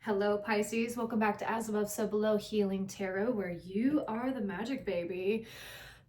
Hello, Pisces. Welcome back to As Above, So Below Healing Tarot, where you are the magic baby.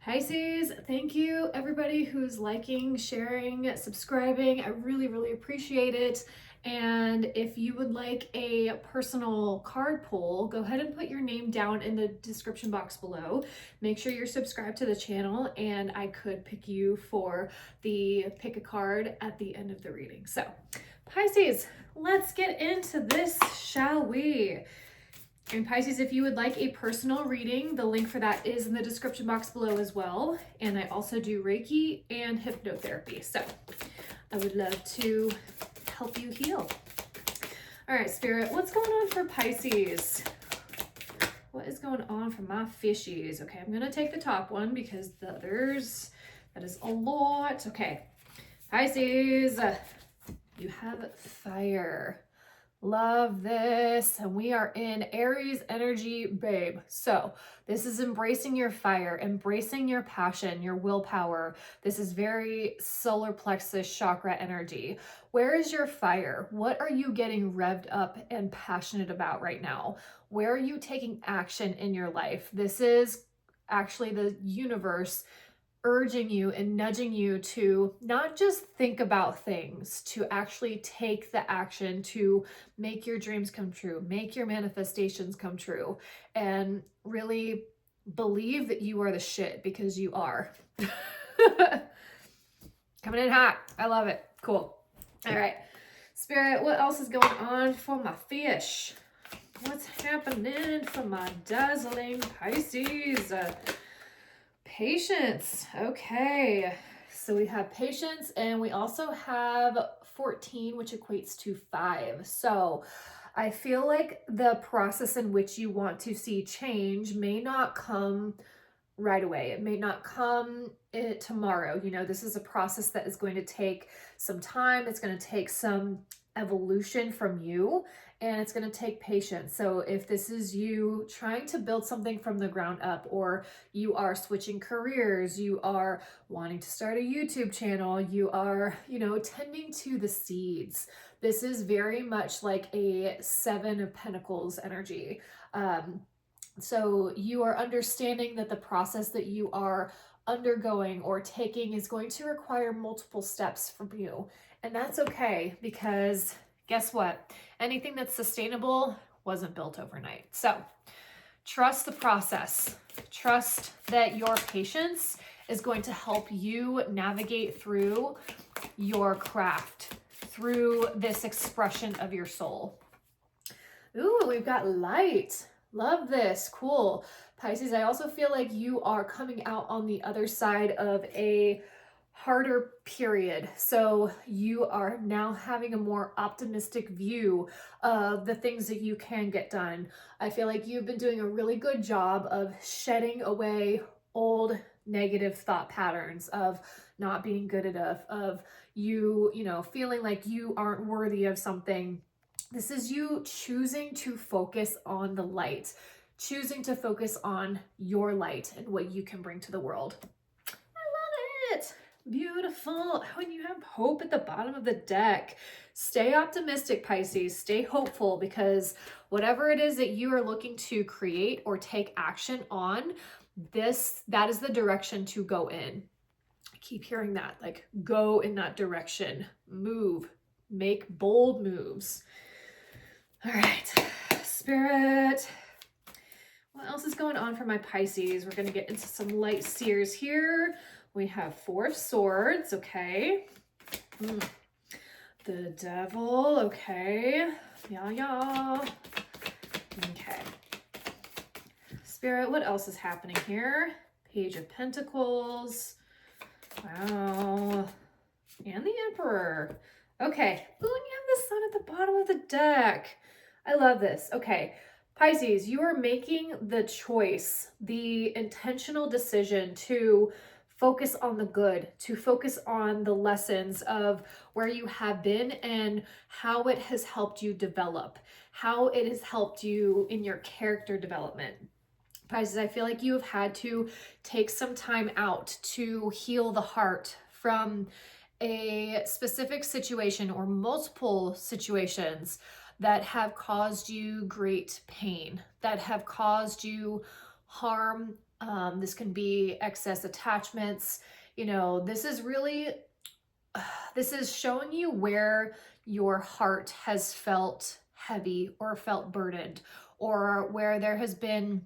Pisces, thank you everybody who's liking, sharing, subscribing. I really appreciate it. And if you would like a personal card pull, go ahead and put your name down in the description box below. Make sure you're subscribed to the channel and I could pick you for the pick a card at the end of the reading. So Pisces, let's get into this, shall we? And Pisces, if you would like a personal reading, the link for that is in the description box below as well. And I also do Reiki and hypnotherapy. So I would love to help you heal. All right, Spirit, what's going on for Pisces? What is going on for my fishies? Okay, I'm going to take the top one because the others, that is a lot. Okay, Pisces, you have fire. Love this. And we are in Aries energy, babe. So this is embracing your fire, embracing your passion, your willpower. This is very solar plexus chakra energy. Where is your fire? What are you getting revved up and passionate about right now? Where are you taking action in your life? This is actually the universe urging you and nudging you to not just think about things, to actually take the action to make your dreams come true, make your manifestations come true, and really believe that you are the shit, because you are. Coming in hot. I love it. Cool. All right. Spirit, what else is going on for my fish? What's happening for my dazzling Pisces? Patience. Okay, so we have patience and we also have 14, which equates to 5. So I feel like the process in which you want to see change may not come right away. It may not come tomorrow. You know, this is a process that is going to take some time. It's going to take some evolution from you, and it's going to take patience. So if this is you trying to build something from the ground up, or you are switching careers, you are wanting to start a YouTube channel, you are, you know, tending to the seeds. This is very much like a 7 of Pentacles energy. So you are understanding that the process that you are undergoing or taking is going to require multiple steps from you. And that's okay, because guess what? Anything that's sustainable wasn't built overnight. So trust the process. Trust that your patience is going to help you navigate through your craft, through this expression of your soul. Ooh, we've got light. Love this. Cool. Pisces, I also feel like you are coming out on the other side of a harder period. So you are now having a more optimistic view of the things that you can get done. I feel like you've been doing a really good job of shedding away old negative thought patterns of not being good enough, of you know, feeling like you aren't worthy of something. This is you choosing to focus on the light, choosing to focus on your light and what you can bring to the world. I love it. Beautiful. When you have hope at the bottom of the deck, stay optimistic, Pisces. Stay hopeful, because whatever it is that you are looking to create or take action on, that is the direction to go in. I keep hearing that, like, go in that direction, move, make bold moves. All right, Spirit, what else is going on for my Pisces? We're going to get into some light seers here. We have 4 of Swords, okay. The Devil, okay. Yeah. Okay. Spirit, what else is happening here? Page of Pentacles. Wow. And the Emperor. Okay. Ooh, and you have the Sun at the bottom of the deck. I love this. Okay. Pisces, you are making the choice, the intentional decision to focus on the good, to focus on the lessons of where you have been and how it has helped you develop, how it has helped you in your character development. Pisces, I feel like you have had to take some time out to heal the heart from a specific situation or multiple situations that have caused you great pain, that have caused you harm. This can be excess attachments. You know, this is really, this is showing you where your heart has felt heavy or felt burdened, or where there has been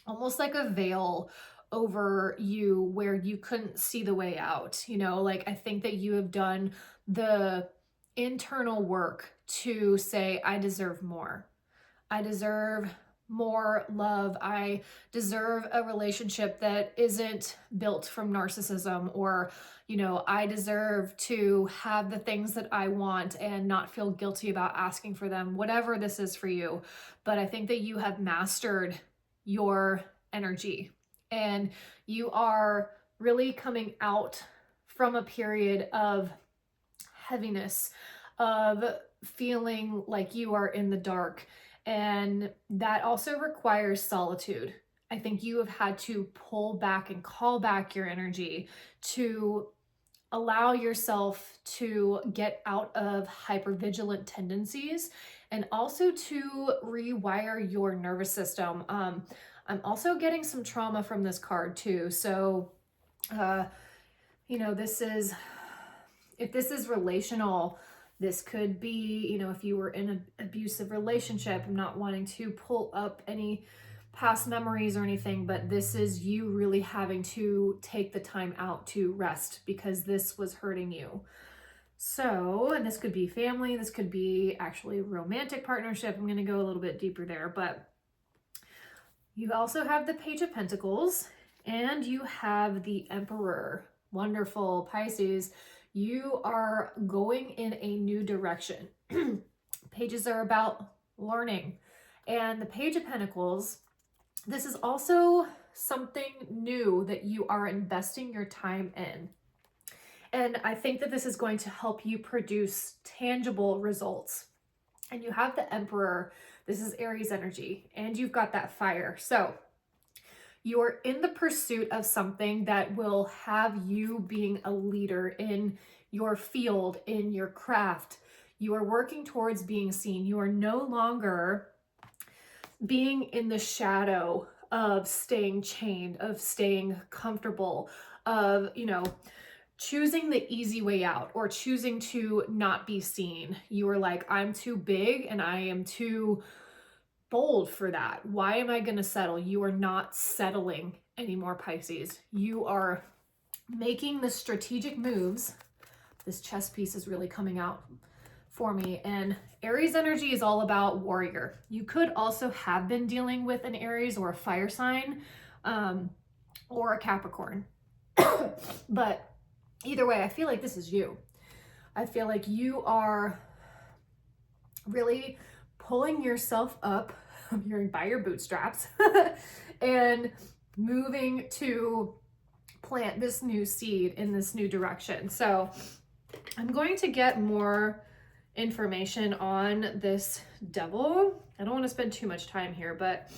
almost like a veil over you where you couldn't see the way out. You know, like I think that you have done the internal work to say, I deserve more. I deserve more love. I deserve a relationship that isn't built from narcissism, or, you know, I deserve to have the things that I want and not feel guilty about asking for them, whatever this is for you. But I think that you have mastered your energy, and you are really coming out from a period of heaviness, of feeling like you are in the dark. And that also requires solitude. I think you have had to pull back and call back your energy to allow yourself to get out of hypervigilant tendencies, and also to rewire your nervous system. I'm also getting some trauma from this card too. So, you know, if this is relational, this could be, you know, if you were in an abusive relationship. I'm not wanting to pull up any past memories or anything, but this is you really having to take the time out to rest because this was hurting you. So, and this could be family, this could be actually romantic partnership. I'm going to go a little bit deeper there, but you also have the Page of Pentacles and you have the Emperor. Wonderful, Pisces. You are going in a new direction. Pages are about learning. And the Page of Pentacles, this is also something new that you are investing your time in. And I think that this is going to help you produce tangible results. And you have the Emperor. This is Aries energy. And you've got that fire. So you're in the pursuit of something that will have you being a leader in your field, in your craft. You are working towards being seen. You are no longer being in the shadow of staying chained, of staying comfortable, of, you know, choosing the easy way out or choosing to not be seen. You are like, I'm too big and I am too bold for that. Why am I going to settle? You are not settling anymore, Pisces. You are making the strategic moves. This chess piece is really coming out for me. And Aries energy is all about warrior. You could also have been dealing with an Aries or a fire sign, or a Capricorn. But either way, I feel like this is you. I feel like you are really pulling yourself up by your bootstraps and moving to plant this new seed in this new direction. So I'm going to get more information on this devil. I don't want to spend too much time here, but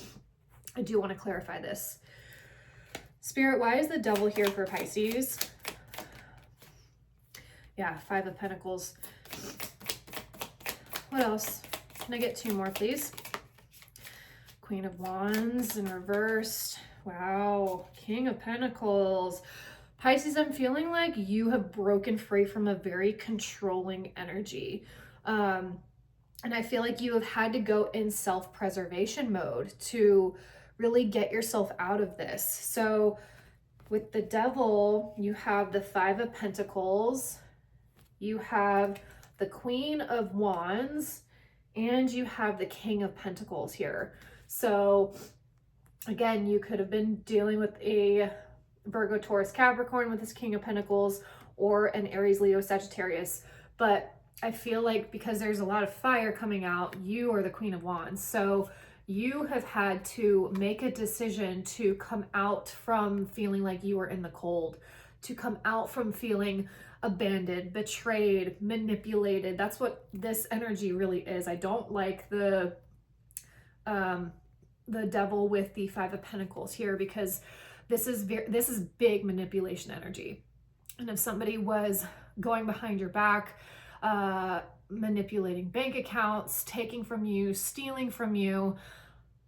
I do want to clarify this. Spirit, why is the devil here for Pisces? Yeah, Five of Pentacles. What else? Can I get two more, please? Queen of Wands in reversed. Wow. King of Pentacles. Pisces, I'm feeling like you have broken free from a very controlling energy. And I feel like you have had to go in self-preservation mode to really get yourself out of this. So with the devil, you have the Five of Pentacles, you have the Queen of Wands, and you have the King of Pentacles here. So again, you could have been dealing with a Virgo, Taurus, Capricorn with this King of Pentacles, or an Aries, Leo, Sagittarius. But I feel like because there's a lot of fire coming out, you are the Queen of Wands. So you have had to make a decision to come out from feeling like you were in the cold, to come out from feeling abandoned, betrayed, manipulated. That's what this energy really is. I don't like the devil with the Five of Pentacles here, because this is big manipulation energy. And if somebody was going behind your back, manipulating bank accounts, taking from you, stealing from you.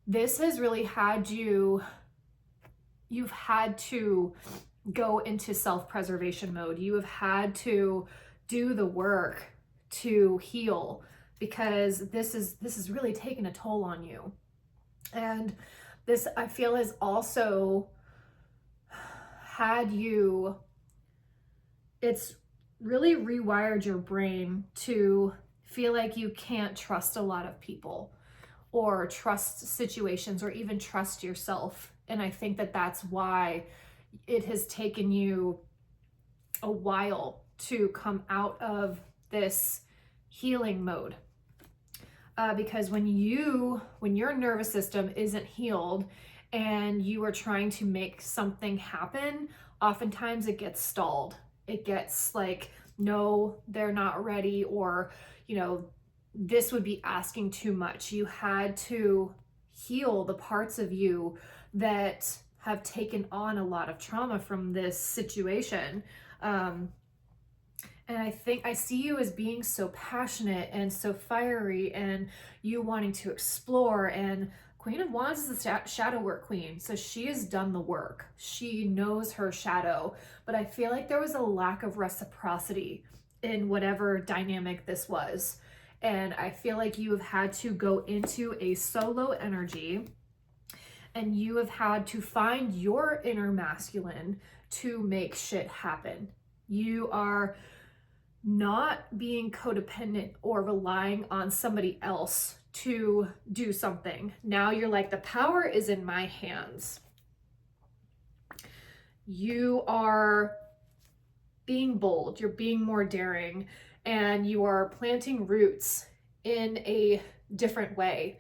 This has really had you've had to go into self-preservation mode. You have had to do the work to heal, because this is really taking a toll on you. And this, I feel, has also had you, it's really rewired your brain to feel like you can't trust a lot of people or trust situations or even trust yourself. And I think that that's why it has taken you a while to come out of this healing mode. Because when your nervous system isn't healed and you are trying to make something happen, oftentimes it gets stalled. It gets like, no, they're not ready, or, you know, this would be asking too much. You had to heal the parts of you that have taken on a lot of trauma from this situation. And I think I see you as being so passionate and so fiery, and you wanting to explore. And Queen of Wands is the shadow work queen. So she has done the work. She knows her shadow. But I feel like there was a lack of reciprocity in whatever dynamic this was. And I feel like you have had to go into a solo energy, and you have had to find your inner masculine to make shit happen. You are not being codependent or relying on somebody else to do something. Now you're like, the power is in my hands. You are being bold, you're being more daring, and you are planting roots in a different way,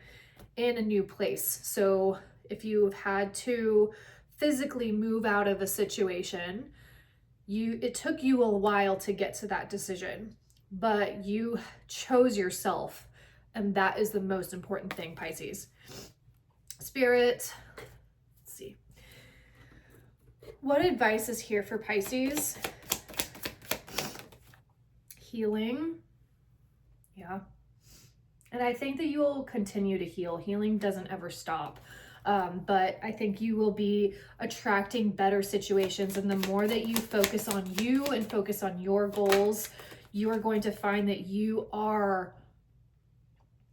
in a new place. So if you've had to physically move out of a situation, it took you a while to get to that decision, but you chose yourself, and that is the most important thing, Pisces. Spirit, let's see. What advice is here for Pisces? Healing. Yeah. And I think that you will continue to heal. Healing doesn't ever stop. But I think you will be attracting better situations. And the more that you focus on you and focus on your goals, you are going to find that you are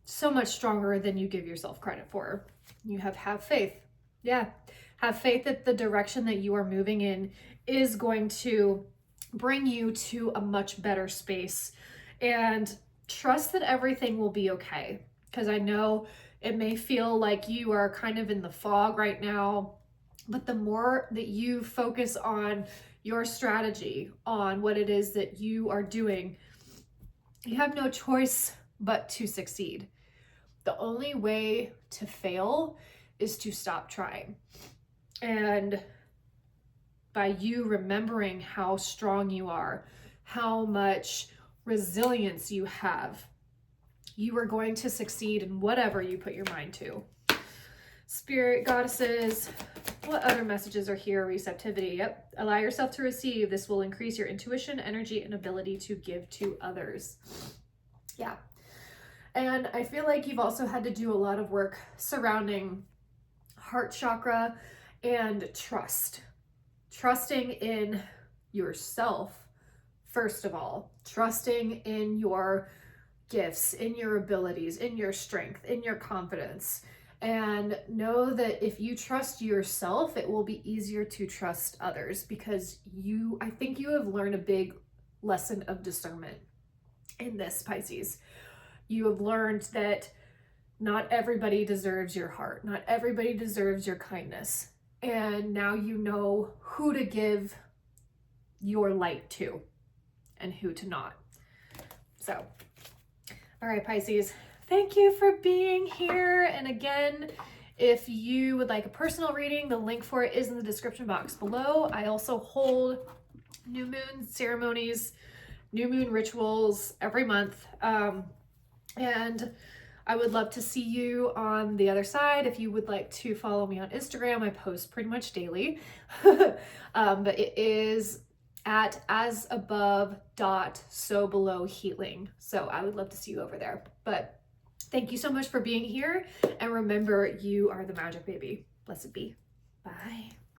so much stronger than you give yourself credit for. You have faith. Yeah. Have faith that the direction that you are moving in is going to bring you to a much better space, and trust that everything will be okay. Because I know it may feel like you are kind of in the fog right now, but the more that you focus on your strategy, on what it is that you are doing, you have no choice but to succeed. The only way to fail is to stop trying. And by you remembering how strong you are, how much resilience you have, you are going to succeed in whatever you put your mind to. Spirit goddesses, what other messages are here? Receptivity. Yep. Allow yourself to receive. This will increase your intuition, energy, and ability to give to others. Yeah. And I feel like you've also had to do a lot of work surrounding heart chakra and trust. Trusting in yourself, first of all. Trusting in your gifts, in your abilities, in your strength, in your confidence. And know that if you trust yourself, it will be easier to trust others, because I think you have learned a big lesson of discernment in this, Pisces. You have learned that not everybody deserves your heart. Not everybody deserves your kindness. And now you know who to give your light to and who to not. So, all right, Pisces, thank you for being here. And again, if you would like a personal reading, the link for it is in the description box below. I also hold new moon ceremonies, new moon rituals every month. And I would love to see you on the other side. If you would like to follow me on Instagram, I post pretty much daily. But it is at as above dot so below healing. So I would love to see you over there. But thank you so much for being here. And remember, you are the magic baby. Blessed be. Bye.